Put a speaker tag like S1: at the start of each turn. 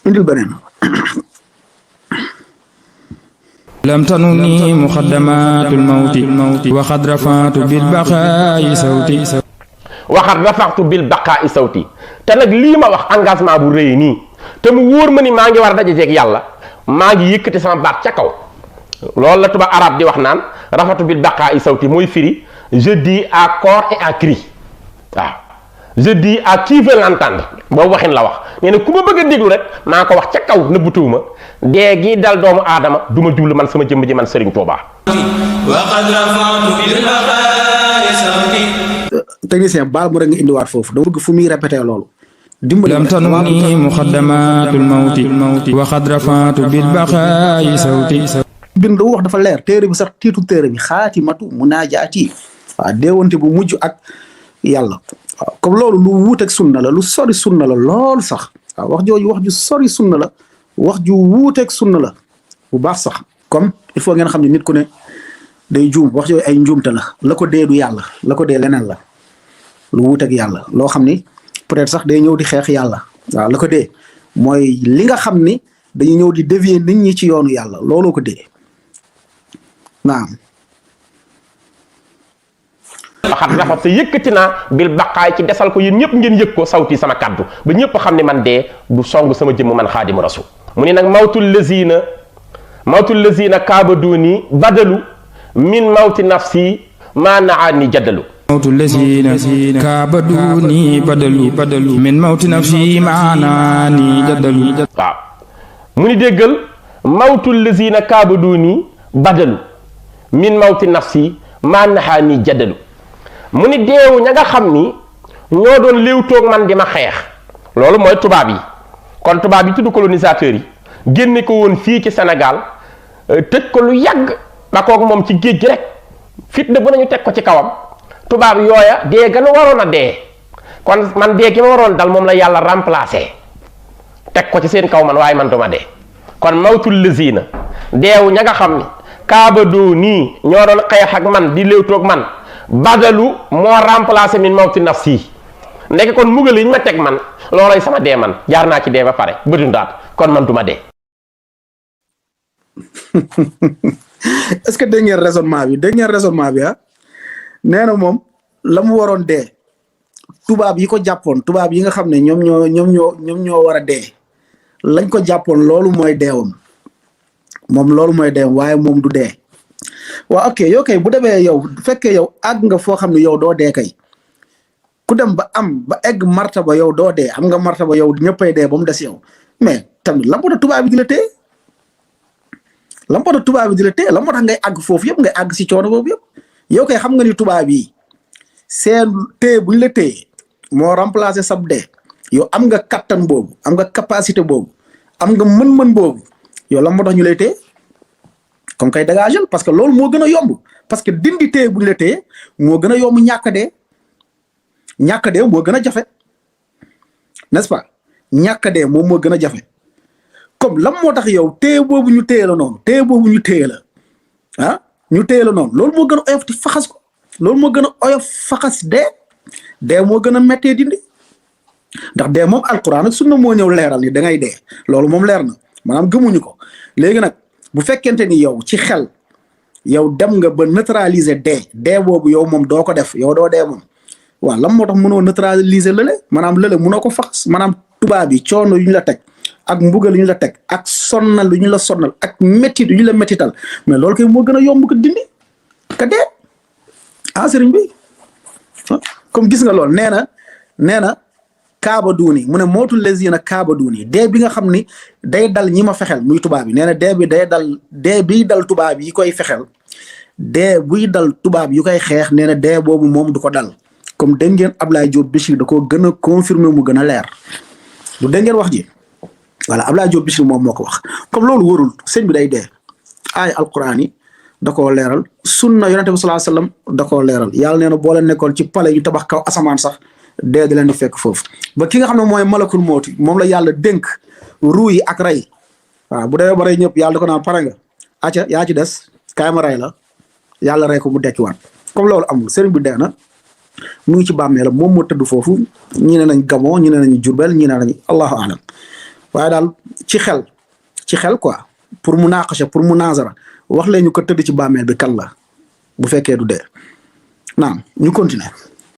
S1: indil beneen.
S2: لم تنني مقدمات الموت وقد رفعت بالبقاء صوتي
S3: waxat rafaqtu bil baqaa'i sawti te nag lii ma wax engagement bu rëy nii te mu wóor ma ni maa ngi war a daje jeeg yàlla maa ngi yëkkati sama baat ca kaw loolu la tubaab arab di wax naan rafatu bil baqaa'i sawti mooy firi je dis à corps et à cri waaw je dis à qui veut l'entendre boobu waxin la wax nee na ku ma bëgg a déglu rek maa ko wax ca kaw nëbbutuwuma dee gi dal doomu aadama du ma jublu man sama jëmm ji man Serigne Touba.
S1: technicien baal mu rek nga indiwaat foofu dama bëgg fu muy répété loolu. dimbali
S2: لم تنني مقدمات الموت وقد رفعت بالبقاء صوتي
S1: bind wax dafa leer téere bi sax tiitu téere bi xaatimatu munaajaati waaw déewante bu mujj ak yàlla waaw comme loolu lu wuuteeg sunna la lu sori sunna la lool sax waaw wax jooju wax ju sori sunna la wax ju wuuteeg sunna la bu baax sax comme il faut ngeen xam ne nit ku ne day juum wax jooju ay njuumte la ko dee du yàlla la ko dee leneen la lu wuuteeg yàlla loo xam ni peut-être sax day ñëw di xeex yàlla waaw la ko dee mooy li nga xam ni dañuy ñëw di dévier nit ñi ci yoonu yàlla looloo ko dee naam.
S3: waxat rafet te yëkkati naa bil baqaay ci desal ko yéen ñëpp ngeen yëg ko sawti sama kaddu ba ñëpp xam ne man dee du song sama jëmm man xaadimu rasul mu ni nag mawtul lazina kaabaduni badalu min mawti nafsi maa naani jaddalu
S2: موت الذين كابدوني بدلوا من موت نفسي معناني جدلوا
S3: waaw mu ni déggal mawtul lazina kaabaduni badalu min mawti nafsi maa naani jaddalu mu ni deewu ña nga xam ni ñoo doon léewtoog man di ma xeex loolu mooy tubaab yi kon tubaab yi tudd colonisateur yi génne ko woon fii ci Sénégal tëj ko lu yàgg ba kook moom ci géej gi rek fitna bu nañu teg ko ci kawam tubaab yooya dee gën a waroon a dee kon man dee gi ma waroon dal moom la yàlla remplacé teg ko ci seen kaw man waaye man duma dee kon mawtul lazina deewu ña nga xam ni kaabadoo nii ñoo doon xeex ak man di léewtoog man badalu moo remplacé min mawti nafsi ndeke kon mugal yi ñu ma teg man loolay sama dee man jaar naa ci dee ba pare ba dundaat kon man duma dee.
S1: est-ce que dégg ngeen raisonnement bi ah nee na moom la mu waroon dee tubaab yi ko jàppoon tubaab yi nga xam ne ñoom ñoo war a dee lañ ko jàppoon loolu mooy deewam moom loolu mooy deewam waaye moom du dee. waaw ok yow kay bu demee yow bu fekkee yow àgg nga foo xam ne yow doo dee kay ku dem ba egg martaba yow doo dee am nga martaba yow ñëppay dee ba mu des yow mais tamit la moo tax tubaab bi di la téye la moo tax tubaab bi di la téye la moo tax ngay àgg foofu yëpp ngay àgg si coono boobu yëpp yow kay xam nga ni tubaab yi seen téye buñ la téye moo remplacer sab dee yow am nga kattan boobu am nga capacité boobu am nga mën-mën boobu yow la moo tax ñu lay téye comme kay dégagé parce que loolu moo gën a yomb parce que dindi téye bu ñu la téye moo gën a yomb ñàkk dee moo gën a jafe n'est-ce pas ñàkk dee moom moo gën a jafe comme lan moo tax yow téye boobu ñu téye la noonu téye boobu ñu téye la ah ñu téye la noonu loolu moo gën a oyof ti faxas ko loolu moo gën a oyof faxas dee moo gën a méttee dindi ndax dee moom alquran ak sunna moo ñëw leeral ni da ngay dee loolu moom leer na maanaam gëmuñu ko léegi nag. bu fekkente ni yow ci xel yow dem nga ba neutraliser dee boobu yow moom doo ko def yow doo dee moom waaw lan moo tax mënoo neutraliser lële maanaam lële mënoo ko fax maanaam tubaab yi coono yu ñu la teg ak mbugal yu ñu la teg ak sonnal yu ñu la sonnal ak méttit yu ñu la méttital mais loolu kay moo gën a yomb ko dindi ka dee sëriñ bi comme gis nga loolu nee na kaaba duuni mu ne mootul lazina kaaba duuni dee bi nga xam ni day dal ñi ma fexel muy tubaab yi nee na dee biy dal tubaab yi koy fexel dee buy dal tubaab yu koy xeex nee na dee boobu moom du ko dal comme dégg ngeen Ablaye Diop Bichri da koo gën a confirmer mu gën a leer bu dégg ngeen wax ji voilà Ablaye Diop Bichri moom moo ko wax comme loolu warul sëñ bi day dee ay alquran yi da koo leeral sunna yonente bi sallallahu alayhi wasallam da koo leeral yàlla nee na boo leen nekkoon ci pale yu tabax kaw asamaan sax dee di leen di fekk foofu ba ki nga xam ne mooy malakul mooti moom la yàlla dénk ruu yi ak rey waaw bu demee ba rey ñëpp yàlla da ko naan pare nga acca yaa ci des kaay ma rey la yàlla rey ko mu dekkiwaat comme loolu amul sëriñ bi dee na mu ngi ci bàmmeelam moom moo tëdd foofu ñi ne nañ gamoo ñi ne nañ jurbel ñi ne nañ allahu alam waaye daal ci xel quoi pour mu naqasha pour mu nazara wax leen ñu ko tëdd ci bàmmeel bi kan la bu fekkee du dee naam ñu continuer